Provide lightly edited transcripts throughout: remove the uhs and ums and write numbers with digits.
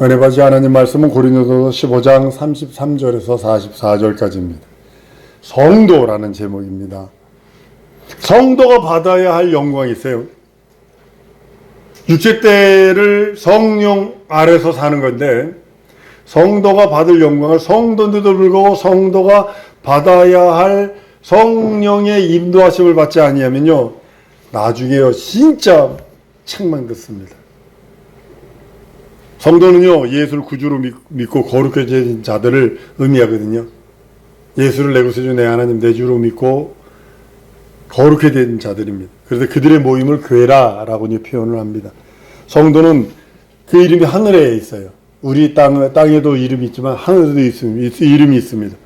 은혜 받으시 하나님 말씀은 고린도서 15장 33절에서 44절까지입니다. 성도라는 제목입니다. 성도가 받아야 할 영광이 있어요. 육체 때를 성령 아래서 사는 건데, 성도가 받을 영광을 성도인데도 불구하고 성도가 받아야 할 성령의 인도하심을 받지 아니하면요, 나중에요 진짜 책망듣습니다. 성도는요, 예수를 구주로 믿고 거룩해진 자들을 의미하거든요. 예수를 내 구세주 내 하나님 내 주로 믿고 거룩해 된 자들입니다. 그래서 그들의 모임을 교회라라고 표현을 합니다. 성도는 그 이름이 하늘에 있어요. 우리 땅에도 이름이 있지만 하늘에도 이름이 있습니다.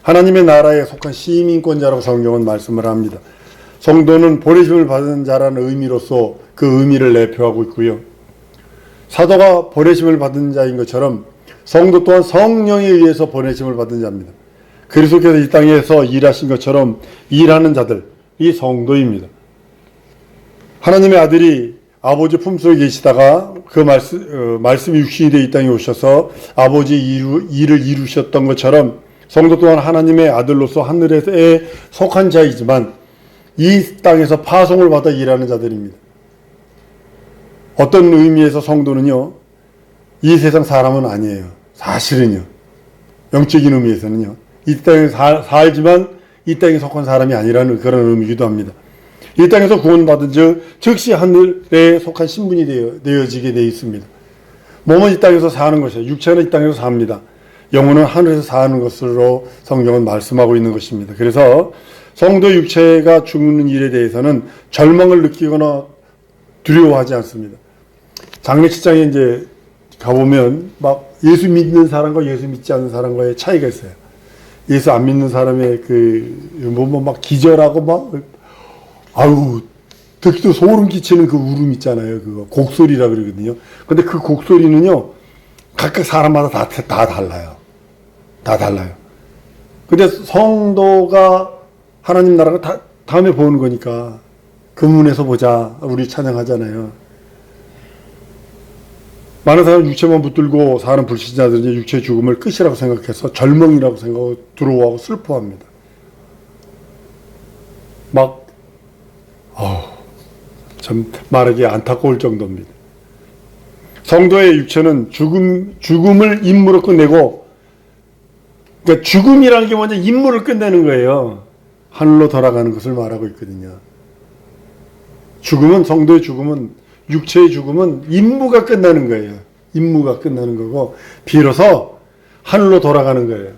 하나님의 나라에 속한 시민권자라고 성경은 말씀을 합니다. 성도는 보내심을 받은 자라는 의미로서 그 의미를 내표하고 있고요. 사도가 보내심을 받은 자인 것처럼 성도 또한 성령에 의해서 보내심을 받은 자입니다. 그리스도께서 이 땅에서 일하신 것처럼 일하는 자들이 성도입니다. 하나님의 아들이 아버지 품속에 계시다가 그 말씀이 육신이 되어 이 땅에 오셔서 아버지 일을 이루셨던 것처럼 성도 또한 하나님의 아들로서 하늘에 속한 자이지만 이 땅에서 파송을 받아 일하는 자들입니다. 어떤 의미에서 성도는요, 이 세상 사람은 아니에요. 사실은요, 영적인 의미에서는요, 이 땅에 살지만 이 땅에 속한 사람이 아니라는 그런 의미이기도 합니다. 이 땅에서 구원받은 즉시 하늘에 속한 신분이 되어지게 되어 있습니다. 몸은 이 땅에서 사는 것이에요. 육체는 이 땅에서 삽니다. 영혼은 하늘에서 사는 것으로 성경은 말씀하고 있는 것입니다. 그래서 성도 육체가 죽는 일에 대해서는 절망을 느끼거나 두려워하지 않습니다. 장례식장에 이제 가보면 막 예수 믿는 사람과 예수 믿지 않는 사람과의 차이가 있어요. 예수 안 믿는 사람의 막 기절하고 막, 아유, 듣기도 소름 끼치는 그 울음 있잖아요. 그거 곡소리라 그러거든요. 근데 그 곡소리는요, 각각 사람마다 다 달라요. 다 달라요. 근데 성도가 하나님 나라가 다음에 보는 거니까 그 문에서 보자. 우리 찬양하잖아요. 많은 사람은 육체만 붙들고 사는 불신자들은 육체의 죽음을 끝이라고 생각해서 절망이라고 생각하고 두려워하고 슬퍼합니다. 참 말하기 안타까울 정도입니다. 성도의 육체는 죽음을 임무로 끝내고, 그러니까 죽음이라는 게 먼저 임무를 끝내는 거예요. 하늘로 돌아가는 것을 말하고 있거든요. 성도의 죽음은, 육체의 죽음은 임무가 끝나는 거예요. 임무가 끝나는 거고, 비로소 하늘로 돌아가는 거예요.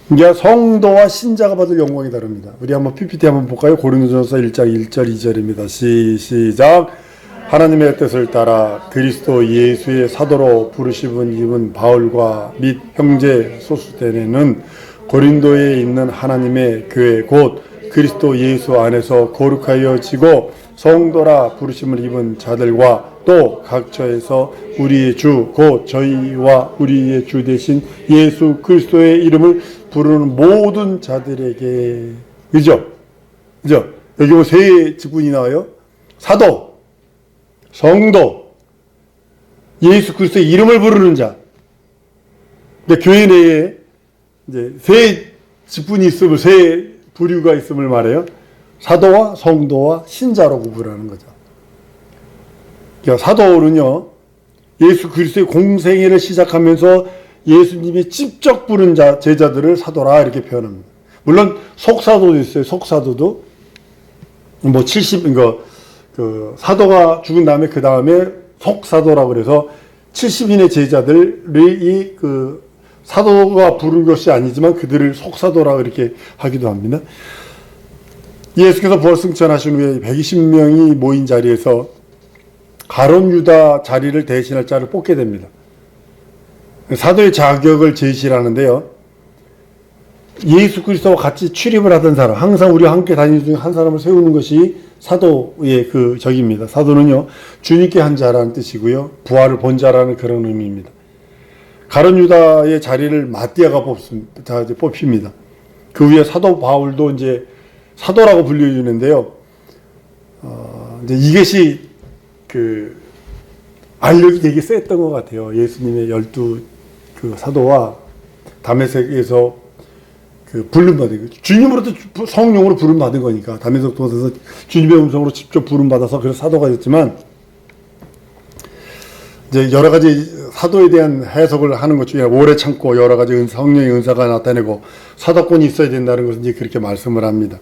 이게 성도와 신자가 받을 영광이 다릅니다. 우리 한번 PPT 한번 볼까요? 고린도전서 1장 1절 2절입니다. 시작. 하나님의 뜻을 따라 그리스도 예수의 사도로 부르심을 입은 바울과 및 형제 소스데네는 고린도에 있는 하나님의 교회 곧 그리스도 예수 안에서 거룩하여지고 성도라 부르심을 입은 자들과 또 각처에서 우리의 주 곧 저희와 우리의 주 되신 예수 그리스도의 이름을 부르는 모든 자들에게, 그죠? 여기 뭐 세 직분이 나와요. 사도, 성도, 예수 그리스도의 이름을 부르는 자. 근데 교회 내에 이제 세 직분이 있음을, 세 부류가 있음을 말해요. 사도와 성도와 신자로 구분하는 거죠. 그러니까 사도는요, 예수 그리스도의 공생애를 시작하면서 예수님이 직접 부른 제자들을 사도라 이렇게 표현합니다. 물론 속사도도 있어요. 속사도도 뭐 70, 사도가 죽은 다음에 그 다음에 속사도라고 그래서 70인의 제자들이 사도가 부른 것이 아니지만 그들을 속사도라고 이렇게 하기도 합니다. 예수께서 부활 승천하신 후에 120명이 모인 자리에서 가룟 유다 자리를 대신할 자를 뽑게 됩니다. 사도의 자격을 제시를 하는데요. 예수 그리스도와 같이 출입을 하던 사람, 항상 우리와 함께 다니는 중에 한 사람을 세우는 것이 사도의 적입니다. 사도는요, 주님께 한 자라는 뜻이고요. 부활을 본 자라는 그런 의미입니다. 가룟 유다의 자리를 마띠아가 뽑힙니다. 그 위에 사도 바울도 이제 사도라고 불려주는데요. 이제 이것이 알력이 되게 셌던 것 같아요. 예수님의 12 그 사도와 다메섹에서 그 부름받은 주님으로부터 성령으로 부름받은 거니까 다메섹 도서에서 주님의 음성으로 직접 부름받아서 그래서 사도가 됐지만 이제 여러 가지 사도에 대한 해석을 하는 것 중에 오래 참고 여러 가지 성령의 은사가 나타내고 사도권이 있어야 된다는 것을 이제 그렇게 말씀을 합니다.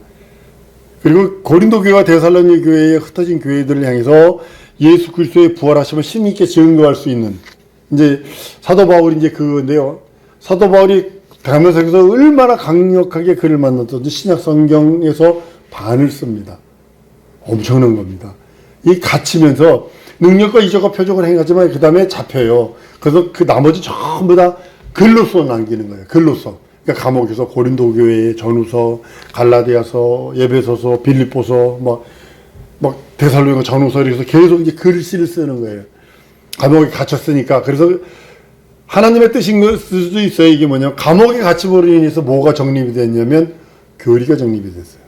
그리고 고린도 교회와 데살로니 교회에 흩어진 교회들을 향해서 예수 그리스도의 부활하심을 심있게 증거할 수 있는 이제 사도 바울이 이제 그건데요. 사도 바울이 다메섹에서 얼마나 강력하게 그를 만났던지 신약 성경에서 반을 씁니다. 엄청난 겁니다. 이 갇히면서 능력과 이적과 표적을 행하지만 그 다음에 잡혀요. 그래서 그 나머지 전부 다 글로써 남기는 거예요. 글로써. 그러니까 감옥에서 고린도 교회의 전후서, 갈라디아서, 에베소서, 빌립보서, 막 데살로니가 전후서 이래서 계속 이제 글씨를 쓰는 거예요. 감옥에 갇혔으니까. 그래서 하나님의 뜻인 걸 수도 있어요. 이게 뭐냐면 감옥에 갇힘으로 인해서 뭐가 정립이 됐냐면 교리가 정립이 됐어요.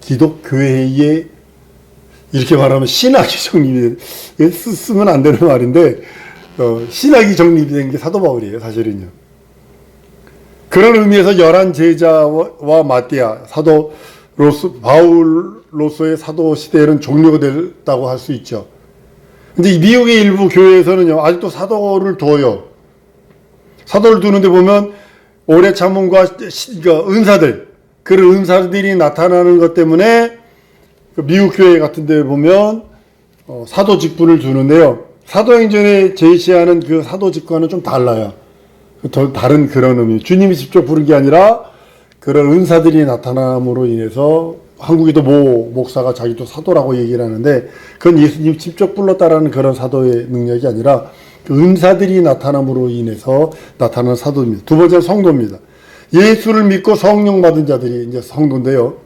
기독교회의 이렇게 말하면 신학이 정립이 됐어요. 쓰면 안 되는 말인데 신학이 정립이 된 게 사도 바울이에요. 사실은요. 그런 의미에서 11 제자와 마띠아 바울로서의 사도 시대에는 종료가 됐다고 할 수 있죠. 근데 미국의 일부 교회에서는요 아직도 사도를 둬요. 사도를 두는데 보면 오래 참음과 은사들, 그런 은사들이 나타나는 것 때문에 미국 교회 같은 데 보면 사도 직분을 주는데요. 사도행전에 제시하는 그 사도 직분과는 좀 달라요. 더 다른 그런 의미. 주님이 직접 부른 게 아니라 그런 은사들이 나타남으로 인해서 한국에도 모 목사가 자기도 사도라고 얘기를 하는데 그건 예수님 직접 불렀다라는 그런 사도의 능력이 아니라 그 은사들이 나타남으로 인해서 나타나는 사도입니다. 두 번째는 성도입니다. 예수를 믿고 성령 받은 자들이 이제 성도인데요.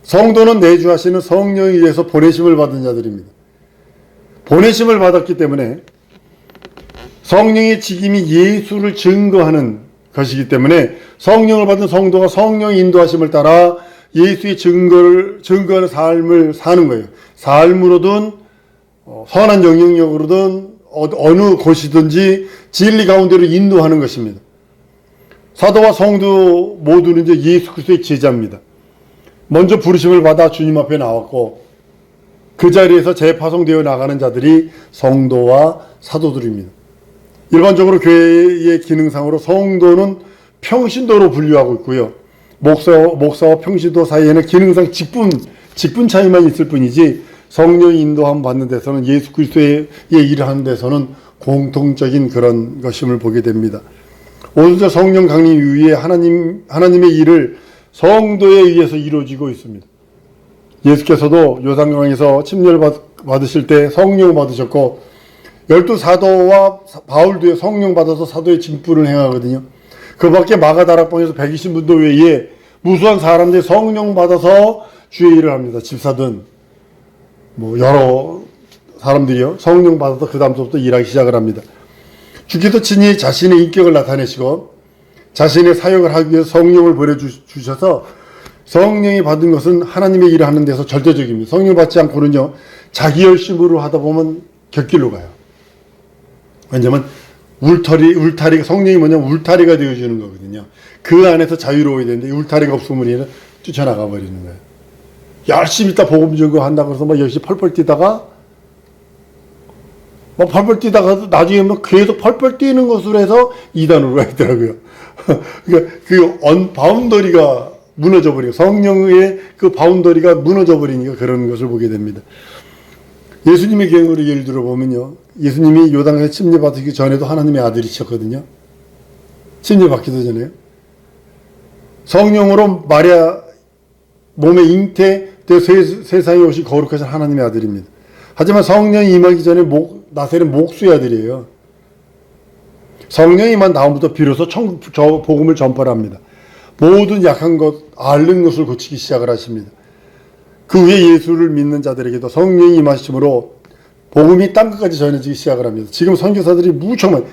성도는 내주하시는 성령에 의해서 보내심을 받은 자들입니다. 보내심을 받았기 때문에 성령의 직임이 예수를 증거하는 것이기 때문에 성령을 받은 성도가 성령의 인도하심을 따라 예수의 증거하는 삶을 사는 거예요. 삶으로든 선한 영향력으로든 어느 곳이든지 진리 가운데로 인도하는 것입니다. 사도와 성도 모두는 이제 예수 그리스도의 제자입니다. 먼저 부르심을 받아 주님 앞에 나왔고 그 자리에서 재파송되어 나가는 자들이 성도와 사도들입니다. 일반적으로 교회의 기능상으로 성도는 평신도로 분류하고 있고요. 목사와 평신도 사이에는 기능상 직분 차이만 있을 뿐이지 성령의 인도함 받는 데서는 예수 그리스도의 일을 하는 데서는 공통적인 그런 것임을 보게 됩니다. 오순절 성령 강림 이후에 하나님의 일을 성도에 의해서 이루어지고 있습니다. 예수께서도 요단강에서 침례를 받으실 때 성령을 받으셨고 12 사도와 바울도 성령 받아서 사도의 직분을 행하거든요. 그 밖에 마가다락방에서 120분도 외에 무수한 사람들이 성령 받아서 주의 일을 합니다. 집사든 여러 사람들이요 성령 받아서 그 다음부터 일하기 시작을 합니다. 주께서 친히 자신의 인격을 나타내시고 자신의 사역을 하기 위해서 성령을 보내주셔서 성령이 받은 것은 하나님의 일을 하는 데서 절대적입니다. 성령 받지 않고는요 자기 열심으로 하다 보면 곁길로 가요. 왜냐하면 울타리가 성령이 뭐냐면 울타리가 되어주는 거거든요. 그 안에서 자유로워야 되는데 울타리가 없으면 우리는 뛰쳐나가 버리는 거예요. 열심히 있다 복음 전거한다고 해서 열심히 펄펄 뛰다가 펄펄 뛰다가 나중에 계속 펄펄 뛰는 것으로 해서 2단으로 가있더라고요. 그러니까 그 바운더리가 무너져 버리고 성령의 그 바운더리가 무너져 버리니까 그런 것을 보게 됩니다. 예수님의 경우를 예를 들어 보면요. 예수님이 요단강에 침례 받기 전에도 하나님의 아들이셨거든요. 침례 받기도 전에요. 성령으로 마리아 몸에 잉태되어 세상에 오신 거룩하신 하나님의 아들입니다. 하지만 성령이 임하기 전에 나세는 목수의 아들이에요. 성령이 임한 다음부터 비로소 복음을 전파를 합니다. 모든 약한 것, 앓는 것을 고치기 시작을 하십니다. 그 후에 예수를 믿는 자들에게도 성령이 임하심으로 복음이 땅끝까지 전해지기 시작을 합니다. 지금 선교사들이 무척 많아요.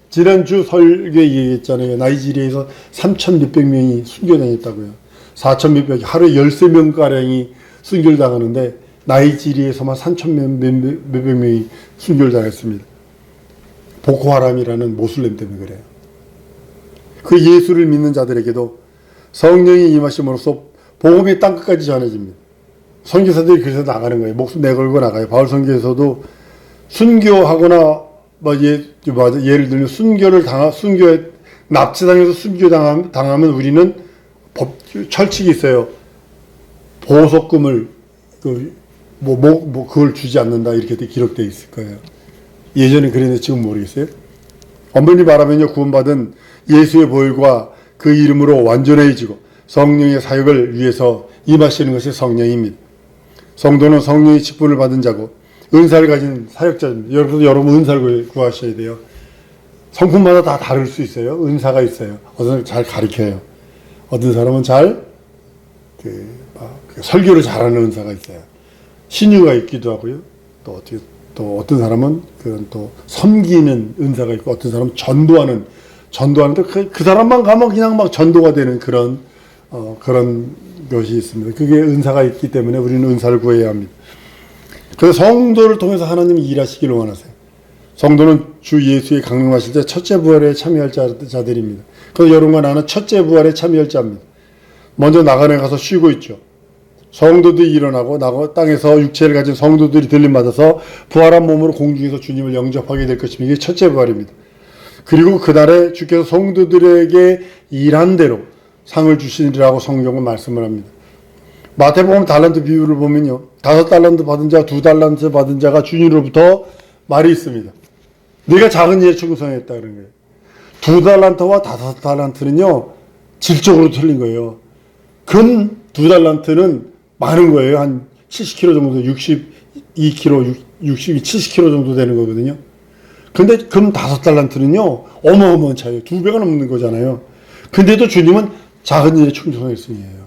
지난주 설교에 얘기했잖아요. 나이지리아에서 3,600 명이 순교당했다고요. 4,000 몇백, 하루에 13명가량이 순교를 당하는데 나이지리에서만 3천 몇백 명이 순교를 당했습니다. 보코하람이라는 모슬렘 때문에 그래요. 그 예수를 믿는 자들에게도 성령이 임하심으로써 복음이 땅끝까지 전해집니다. 선교사들이 그래서 나가는 거예요. 목숨 내걸고 나가요. 바울 선교에서도 순교하거나 예를 들면 순교에 납치당해서 순교당하면 우리는 철칙이 있어요. 보석금을 그걸 주지 않는다 이렇게 기록되어 있을 거예요. 예전에 그랬는데 지금 모르겠어요. 엄밀히 말하면요, 구원받은 예수의 보혈과 그 이름으로 완전해지고 성령의 사역을 위해서 임하시는 것이 성령입니다. 성도는 성령의 직분을 받은 자고 은사를 가진 사역자입니다. 여러분 은사를 구하셔야 돼요. 성품마다 다 다를 수 있어요. 은사가 있어요. 어떤 사람은 잘 가르쳐요. 어떤 사람은 설교를 잘하는 은사가 있어요. 신유가 있기도 하고요. 또 어떤 사람은 또 섬기는 은사가 있고, 어떤 사람은 전도하는데 그 사람만 가면 그냥 막 전도가 되는 그런 것이 있습니다. 그게 은사가 있기 때문에 우리는 은사를 구해야 합니다. 그래서 성도를 통해서 하나님이 일하시기를 원하세요. 성도는 주 예수의 강림하실 때 첫째 부활에 참여할 자들입니다. 그래서 여러분과 나는 첫째 부활에 참여할 자입니다. 먼저 나간에 가서 쉬고 있죠. 성도들이 일어나고 땅에서 육체를 가진 성도들이 들림받아서 부활한 몸으로 공중에서 주님을 영접하게 될 것입니다. 이게 첫째 부활입니다. 그리고 그날에 주께서 성도들에게 일한 대로 상을 주시리라고 성경은 말씀을 합니다. 마태복음 달란트 비유를 보면요, 5달란트 받은 자, 2달란트 받은 자가 주님으로부터 말이 있습니다. 네가 작은 일에 충성했다 그런 거예요. 2달란트와 5달란트는요 질적으로 틀린 거예요. 금 2달란트는 많은 거예요. 한 70kg 정도, 62kg, 70kg 정도 되는 거거든요. 근데 금 5달란트는요 어마어마한 차이예요. 2배가 넘는 거잖아요. 근데도 주님은 작은 일에 충성했음이에요.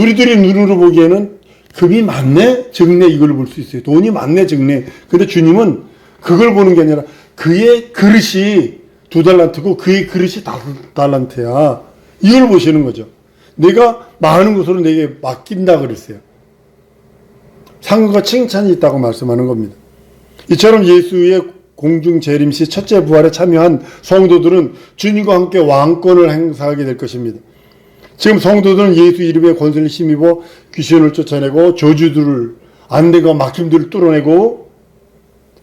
우리들이 눈으로 보기에는 금이 많네, 적네 이걸 볼 수 있어요. 돈이 많네, 적네. 근데 주님은 그걸 보는 게 아니라 그의 그릇이 2달란트고 그의 그릇이 5달란트야. 이걸 보시는 거죠. 내가 많은 것으로 내게 맡긴다 그랬어요. 상과 칭찬이 있다고 말씀하는 겁니다. 이처럼 예수의 공중 재림시 첫째 부활에 참여한 성도들은 주님과 함께 왕권을 행사하게 될 것입니다. 지금 성도들은 예수 이름의 권세를 힘입어 귀신을 쫓아내고 저주들을, 안대가 막힘들을 뚫어내고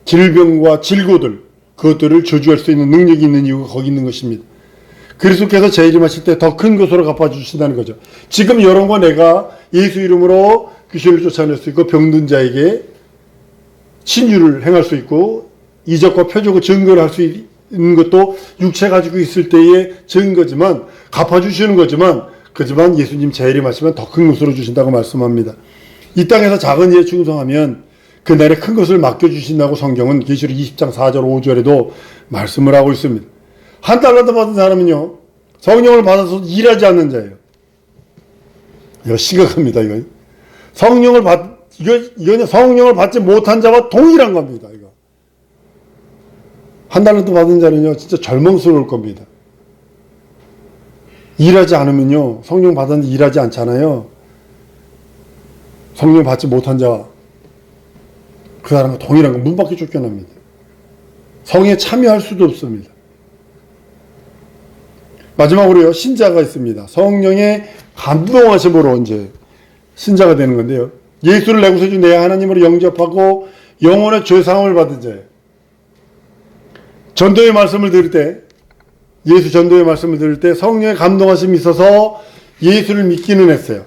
질병과 질고들, 그것들을 저주할 수 있는 능력이 있는 이유가 거기 있는 것입니다. 그리스도께서 재림하실 때 더 큰 것으로 갚아주신다는 거죠. 지금 여러분과 내가 예수 이름으로 귀신을 쫓아낼 수 있고 병든 자에게 신유를 행할 수 있고 이적과 표적을 증거를 할 수 있는 것도 육체 가지고 있을 때의 증거지만, 갚아주시는 거지만, 그지만 예수님 재림하시면 더 큰 것으로 주신다고 말씀합니다. 이 땅에서 작은 일에 충성하면 그날에 큰 것을 맡겨주신다고 성경은 계시록 20장 4절 5절에도 말씀을 하고 있습니다. 1달란트 받은 사람은요 성령을 받아서 일하지 않는 자예요. 이거 심각합니다. 이건 성령을 받지 못한 자와 동일한 겁니다. 이거 1달란트 받은 자는요 진짜 절망스러울 겁니다. 일하지 않으면요, 성령 받았는데 일하지 않잖아요. 성령 받지 못한 자, 그 사람과 동일한 건 문 밖에 쫓겨납니다. 성에 참여할 수도 없습니다. 마지막으로요, 신자가 있습니다. 성령의 감동하심으로 이제 신자가 되는 건데요. 예수를 내 구세주 내 하나님으로 영접하고 영혼의 죄사함을 받은 자예요. 전도의 말씀을 들을 때, 예수 전도의 말씀을 들을 때 성령의 감동하심이 있어서 예수를 믿기는 했어요.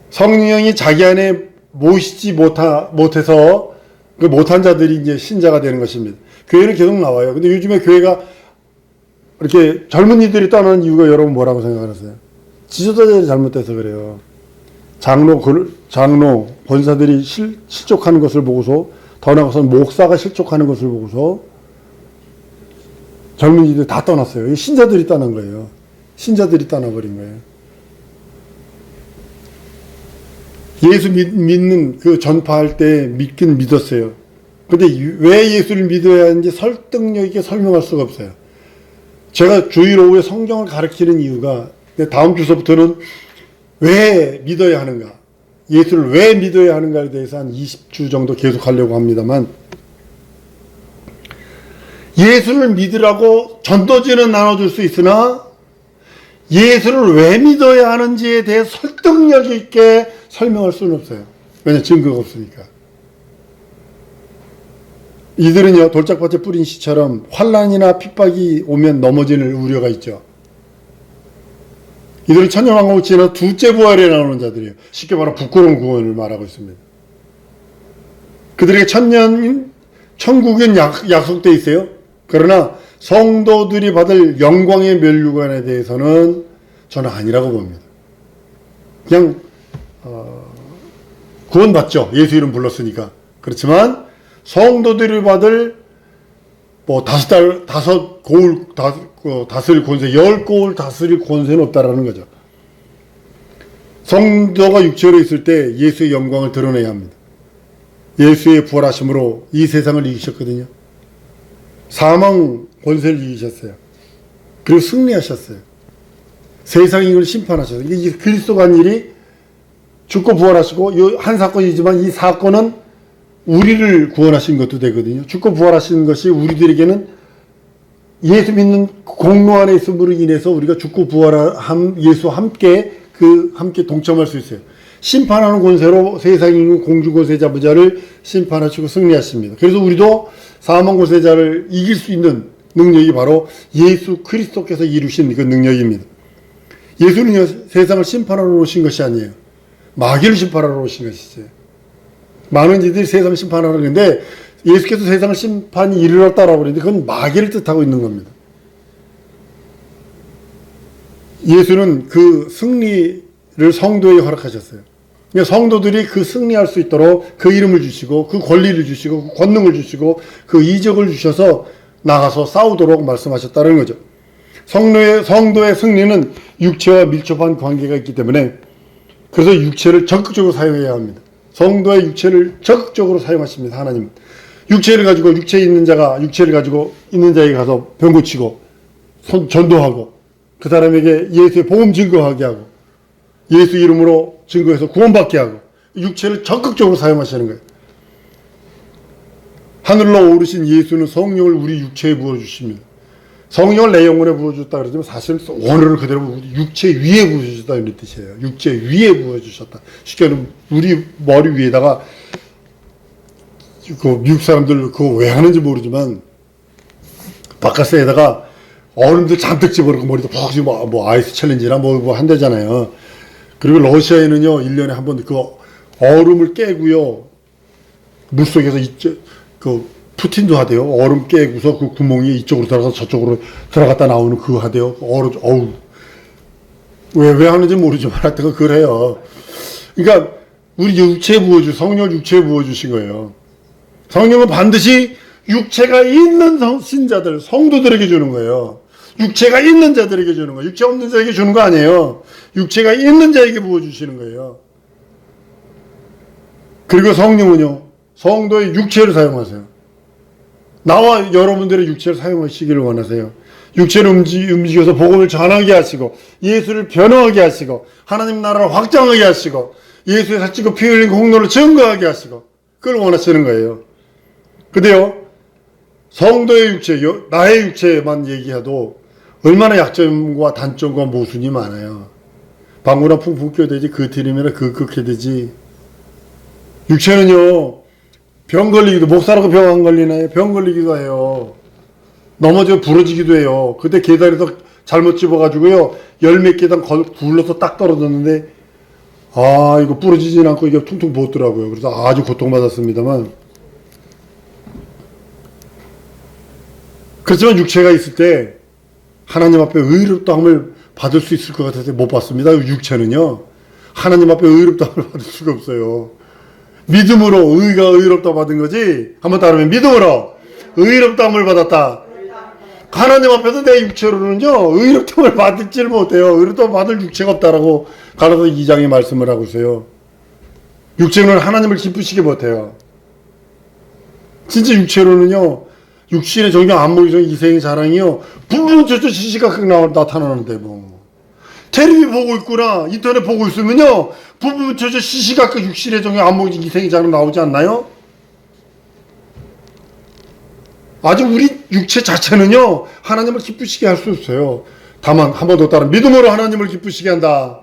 성령이 자기 안에 모시지 못해서 그 못한 자들이 이제 신자가 되는 것입니다. 교회는 계속 나와요. 근데 요즘에 교회가 이렇게 젊은이들이 떠나는 이유가 여러분 뭐라고 생각하세요? 지도자들이 잘못돼서 그래요. 장로, 권사들이 실족하는 것을 보고서, 더 나아가서는 목사가 실족하는 것을 보고서 젊은이들 다 떠났어요. 신자들이 떠난 거예요. 신자들이 떠나버린 거예요. 예수 믿는 그 전파할 때 믿긴 믿었어요. 근데 왜 예수를 믿어야 하는지 설득력 있게 설명할 수가 없어요. 제가 주일 오후에 성경을 가르치는 이유가 다음 주서부터는 왜 믿어야 하는가, 예수를 왜 믿어야 하는가에 대해서 한 20주 정도 계속 하려고 합니다만, 예수를 믿으라고 전도지는 나눠줄 수 있으나 예수를 왜 믿어야 하는지에 대해 설득력 있게 설명할 수는 없어요. 왜냐하면 증거가 없으니까. 이들은요, 돌짝밭에 뿌린 씨처럼 환난이나 핍박이 오면 넘어지는 우려가 있죠. 이들은 천년왕국을 지나 둘째 부활에 나오는 자들이에요. 쉽게 말하면 부끄러운 구원을 말하고 있습니다. 그들에게 천국은 약속되어 있어요. 그러나 성도들이 받을 영광의 면류관에 대해서는 저는 아니라고 봅니다. 그냥 구원받죠. 예수 이름 불렀으니까. 그렇지만 성도들이 받을 다섯 고을 다스릴 권세, 10고을 다스릴 권세는 없다라는 거죠. 성도가 육체로 있을 때 예수의 영광을 드러내야 합니다. 예수의 부활하심으로 이 세상을 이기셨거든요. 사망 권세를 이기셨어요. 그리고 승리하셨어요. 세상 이걸 심판하셨어요. 이게 그리스도가 한 일이 죽고 부활하시고 이 한 사건이지만 이 사건은 우리를 구원하신 것도 되거든요. 죽고 부활하신 것이 우리들에게는 예수 믿는 공로 안에 있음으로 인해서 우리가 죽고 부활한 예수와 함께 동참할 수 있어요. 심판하는 권세로 세상에 있는 공중 권세자부자를 심판하시고 승리하십니다. 그래서 우리도 사망 권세자를 이길 수 있는 능력이 바로 예수 그리스도께서 이루신 그 능력입니다. 예수는요, 세상을 심판하러 오신 것이 아니에요. 마귀를 심판하러 오신 것이죠. 많은 이들이 세상을 심판하러 오는데 예수께서 세상을 심판이 이르렀다라고 그러는데 그건 마귀를 뜻하고 있는 겁니다. 예수는 그 승리를 성도에게 허락하셨어요. 그러니까 성도들이 그 승리할 수 있도록 그 이름을 주시고 그 권리를 주시고 그 권능을 주시고 그 이적을 주셔서 나가서 싸우도록 말씀하셨다는 거죠. 성도의 승리는 육체와 밀접한 관계가 있기 때문에 그래서 육체를 적극적으로 사용해야 합니다. 성도의 육체를 적극적으로 사용하십니다. 하나님은. 육체를 가지고 육체를 가지고 있는 자에게 가서 병 고치고 전도하고 그 사람에게 예수의 복음 증거하게 하고 예수 이름으로 증거해서 구원받게 하고 육체를 적극적으로 사용하시는 거예요. 하늘로 오르신 예수는 성령을 우리 육체에 부어주십니다. 성령을 내 영혼에 부어줬다 그러지만 사실 원어를 그대로 육체 위에 부어주셨다 이런 뜻이에요. 육체 위에 부어주셨다. 쉽게 말하면 우리 머리 위에다가 그 미국 사람들 그거 왜 하는지 모르지만 바카스에다가 얼음들 잔뜩 집어넣고 머리도 푹 집어 뭐 아이스 챌린지나 뭐 한대잖아요. 그리고 러시아에는요 1년에 한 번 그 얼음을 깨고요 물속에서 그 푸틴도 하대요. 얼음 깨고서 그 구멍이 이쪽으로 들어가서 저쪽으로 들어갔다 나오는 그거 하대요. 어우 왜 하는지 모르지만 하여튼 그걸 해요. 그러니까 우리 육체에 성령을 육체에 부어주신 거예요. 성령은 반드시 육체가 있는 신자들, 성도들에게 주는 거예요. 육체가 있는 자들에게 주는 거예요. 육체 없는 자에게 주는 거 아니에요. 육체가 있는 자에게 부어주시는 거예요. 그리고 성령은요, 성도의 육체를 사용하세요. 나와 여러분들의 육체를 사용하시기를 원하세요. 육체를 움직여서 복음을 전하게 하시고 예수를 변호하게 하시고 하나님 나라를 확장하게 하시고 예수의 사치고 피 흘린 공로를 증거하게 하시고 그걸 원하시는 거예요. 근데요, 성도의 육체, 나의 육체만 얘기해도 얼마나 약점과 단점과 모순이 많아요. 방구나 풍풍 껴대지 그 들이면 그렇게 되지. 육체는요, 병 걸리기도, 목사라고 병 안 걸리나요? 병 걸리기도 해요. 넘어져 부러지기도 해요. 그때 계단에서 잘못 집어가지고요, 열 몇 계단 굴러서 딱 떨어졌는데, 이거 부러지진 않고 이게 퉁퉁 부었더라고요. 그래서 아주 고통받았습니다만. 그렇지만 육체가 있을 때, 하나님 앞에 의롭다함을 받을 수 있을 것 같아서 못 받습니다. 육체는요, 하나님 앞에 의롭다함을 받을 수가 없어요. 믿음으로 의가 의롭다 받은 거지. 한번 따르면 믿음으로 의롭다함을 받았다. 하나님 앞에서 내 육체로는요 의롭다함을 받지를 못해요. 의롭다함을 받을 육체가 없다라고 가라서 2장에 말씀을 하고 있어요. 육체는 하나님을 기쁘시게 못해요. 진짜 육체로는요 육신의 정령 안목이성 이생의 자랑이요 부르짖어 지시가 나타나는데 뭐 텔레비 보고 있구나, 인터넷 보고 있으면요, 부부 저저 시시각각 육신의 정의 안목이 이생이자로 나오지 않나요? 아직 우리 육체 자체는요, 하나님을 기쁘시게 할 수 없어요. 다만 한 번 더 따라 믿음으로 하나님을 기쁘시게 한다.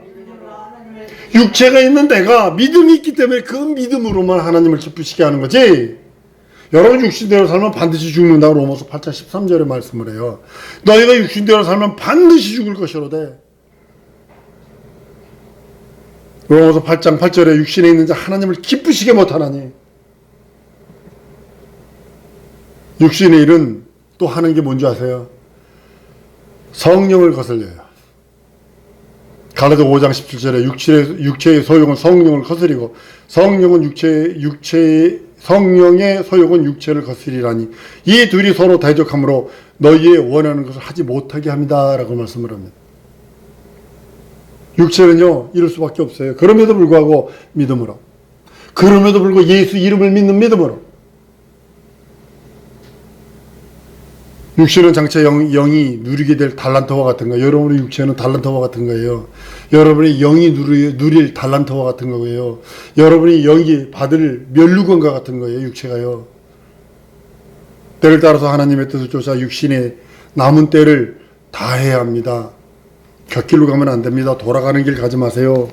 육체가 있는 내가 믿음이 있기 때문에 그 믿음으로만 하나님을 기쁘시게 하는 거지. 여러분 육신대로 살면 반드시 죽는다고 로마서 8장 13절에 말씀을 해요. 너희가 육신대로 살면 반드시 죽을 것이로되. 로마서 8장 8절에 육신에 있는 자 하나님을 기쁘시게 못하나니. 육신의 일은 또 하는 게 뭔지 아세요? 성령을 거슬려요. 갈라디아 5장 17절에 육체의 소욕은 성령을 거스리고 성령의 소욕은 육체를 거스리라니 이 둘이 서로 대적하므로 너희의 원하는 것을 하지 못하게 합니다 라고 말씀을 합니다. 육체는요 이럴 수밖에 없어요. 그럼에도 불구하고 믿음으로, 그럼에도 불구하고 예수 이름을 믿는 믿음으로. 육신은 장차 영이 누리게 될 달란트와 같은 거예요. 여러분의 육체는 달란트와 같은 거예요. 여러분의 영이 누릴 달란트와 같은 거예요. 여러분이 영이 받을 면류관과 같은 거예요. 육체가요. 때를 따라서 하나님의 뜻을 쫓아 육신의 남은 때를 다해야 합니다. 곁길로 가면 안 됩니다. 돌아가는 길 가지 마세요.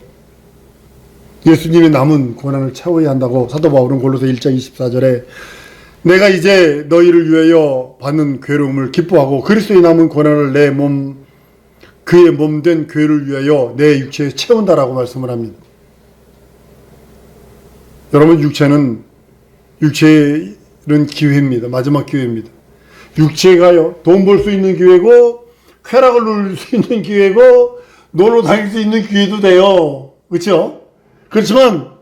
예수님의 남은 고난을 채워야 한다고 사도 바울은 골로새 1장 24절에 내가 이제 너희를 위하여 받는 괴로움을 기뻐하고 그리스도의 남은 고난을 내 몸, 그의 몸된 교회를 위하여 내 육체에 채운다라고 말씀을 합니다. 여러분 육체는 기회입니다. 마지막 기회입니다. 육체가요 돈 벌 수 있는 기회고 쾌락을 누릴 수 있는 기회고 놀러 다닐 수 있는 기회도 돼요. 그렇죠? 그렇지만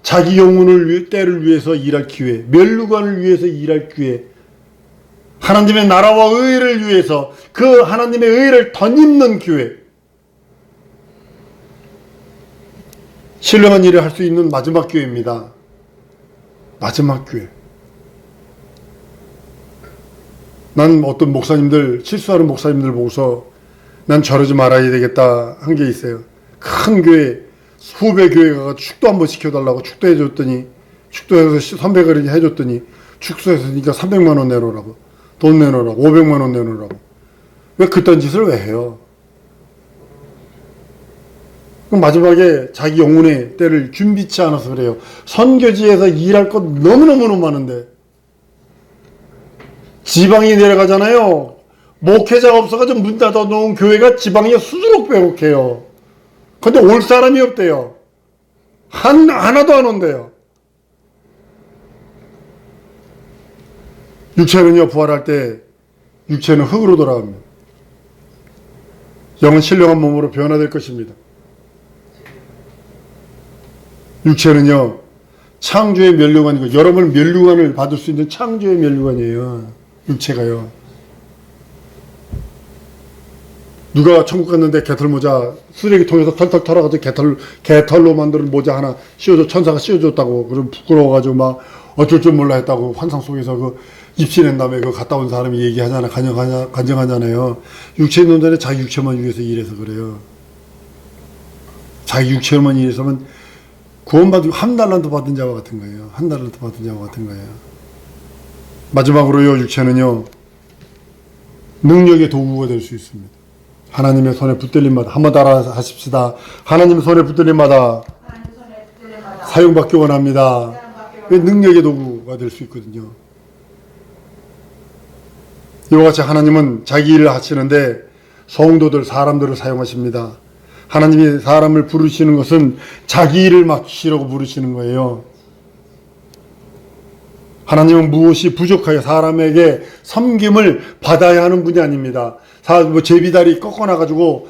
자기 영혼을 때를 위해서 일할 기회, 멸류관을 위해서 일할 기회, 하나님의 나라와 의를 위해서 그 하나님의 의를 덧입는 기회, 신령한 일을 할 수 있는 마지막 기회입니다. 마지막 기회. 난 어떤 목사님들, 실수하는 목사님들 보고서 난 저러지 말아야 되겠다 한 게 있어요. 큰 교회, 후배 교회 가서 축도 한번 시켜달라고 축도해줬더니, 축도해서 선배가 해줬더니, 축소해서니까 300만원 내놓으라고. 돈 내놓으라고. 500만원 내놓으라고. 왜 그딴 짓을 왜 해요? 그럼 마지막에 자기 영혼의 때를 준비치 않아서 그래요. 선교지에서 일할 것 너무너무 많은데, 지방이 내려가잖아요. 목회자가 없어가지고 문 닫아 놓은 교회가 지방에 수두룩 빼곡해요. 근데 올 사람이 없대요. 하나도 안 온대요. 육체는요, 부활할 때 육체는 흙으로 돌아갑니다. 영은 신령한 몸으로 변화될 것입니다. 육체는요, 창조의 멸류관이고, 여러분 멸류관을 받을 수 있는 창조의 멸류관이에요. 육체가요. 누가 천국 갔는데 개털모자 쓰레기통에서 털털 털어가지고 개털로 만든 모자 하나 씌워줘, 천사가 씌워줬다고, 그럼 부끄러워가지고 막 어쩔 줄 몰라 했다고 환상 속에서 그 입신한 다음에 그 갔다 온 사람이 얘기하잖아, 간증하잖아요. 육체 있는 자는 자기 육체만 위해서 일해서 그래요. 자기 육체만 일해서면 구원받고 한 달란트 받은 자와 같은 거예요. 한 달란트 받은 자와 같은 거예요. 마지막으로요, 육체는요, 능력의 도구가 될 수 있습니다. 하나님의 손에 붙들림마다, 한번 따라 하십시다. 하나님의 손에 붙들림마다 사용받기 원합니다. 능력의 도구가 될 수 있거든요. 이와 같이 하나님은 자기 일을 하시는데 성도들, 사람들을 사용하십니다. 하나님이 사람을 부르시는 것은 자기 일을 맡기시라고 부르시는 거예요. 하나님은 무엇이 부족하여 사람에게 섬김을 받아야 하는 분이 아닙니다. 제비다리 꺾어놔가지고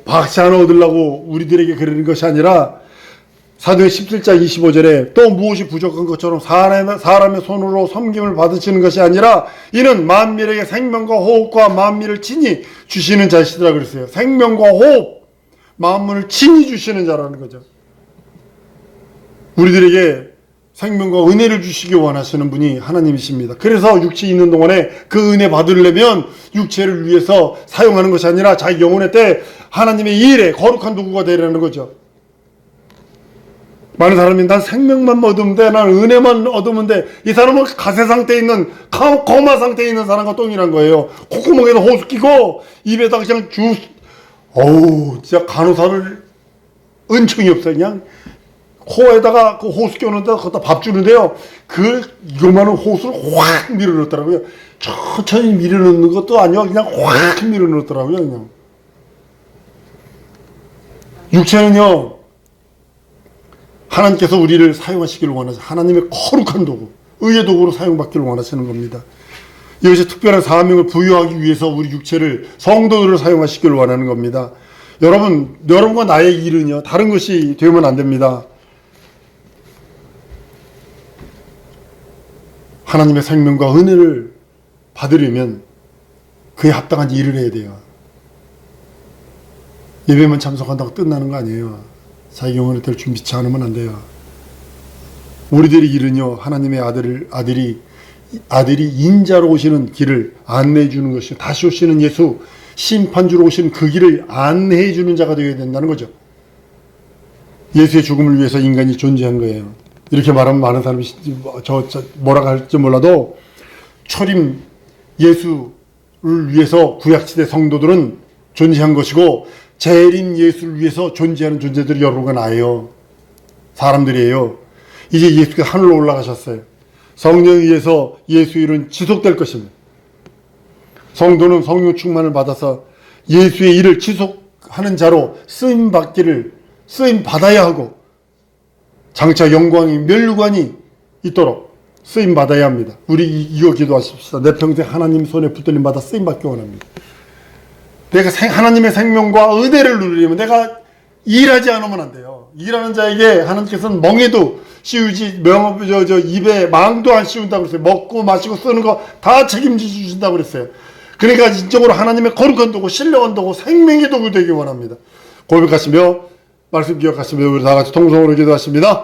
박씨 하나 얻으려고 우리들에게 그러는 것이 아니라 사도행 17장 25절에 또 무엇이 부족한 것처럼 사람의 손으로 섬김을 받으시는 것이 아니라 이는 만민에게 생명과 호흡과 만민을 친히 주시는 자시더라 그랬어요. 생명과 호흡, 만민을 친히 주시는 자라는 거죠. 우리들에게 생명과 은혜를 주시기 원하시는 분이 하나님이십니다. 그래서 육체 있는 동안에 그 은혜 받으려면 육체를 위해서 사용하는 것이 아니라 자기 영혼의 때 하나님의 일에 거룩한 도구가 되라는 거죠. 많은 사람이 난 생명만 얻으면 돼, 난 은혜만 얻으면 돼. 이 사람은 가세 상태에 있는, 거마 상태에 있는 사람과 동일한 거예요. 콧구멍에다 호수 끼고 입에다 그냥 어우 진짜 간호사를 은총이 없어요. 그냥 코에다가 그 호수 껴놓는다 거기다 밥 주는데요. 그 요만한 호수를 확 밀어넣더라고요. 천천히 밀어넣는 것도 아니고 그냥 확 밀어넣더라고요. 그냥. 육체는요, 하나님께서 우리를 사용하시기를 원하시는 하나님의 거룩한 도구, 의의 도구로 사용받기를 원하시는 겁니다. 이것이 특별한 사명을 부여하기 위해서 우리 육체를 성도들을 사용하시기를 원하는 겁니다. 여러분과 나의 일은요, 다른 것이 되면 안 됩니다. 하나님의 생명과 은혜를 받으려면 그에 합당한 일을 해야 돼요. 예배만 참석한다고 끝나는 거 아니에요. 자기 영혼의 될 준비치 않으면 안 돼요. 우리들의 일은요, 하나님의 아들이 인자로 오시는 길을 안내해 주는 것이요, 다시 오시는 예수, 심판주로 오시는 그 길을 안내해 주는 자가 되어야 된다는 거죠. 예수의 죽음을 위해서 인간이 존재한 거예요. 이렇게 말하면 많은 사람이 뭐라고 할지 몰라도 초림 예수를 위해서 구약시대 성도들은 존재한 것이고, 재림 예수를 위해서 존재하는 존재들이 여러분과 나예요. 사람들이에요. 이제 예수가 하늘로 올라가셨어요. 성령에 의해서 예수의 일은 지속될 것입니다. 성도는 성령 충만을 받아서 예수의 일을 지속하는 자로 쓰임 받아야 하고, 장차 영광이 멸류관이 있도록 쓰임 받아야 합니다. 우리 이거 기도하십시다. 내 평생 하나님 손에 붙들림 받아 쓰임 받기 원합니다. 내가 하나님의 생명과 은혜를 누리려면 내가 일하지 않으면 안 돼요. 일하는 자에게 하나님께서는 멍에도 씌우지 입에 망도 안 씌운다고 그랬어요. 먹고 마시고 쓰는 거 다 책임져 주신다고 그랬어요. 그러니까 진정으로 하나님의 거룩한 도구, 신령한 도구, 생명의 도구 되기 원합니다. 고백하시며 말씀 기억하시며 우리 다 같이 통성으로 기도하십니다.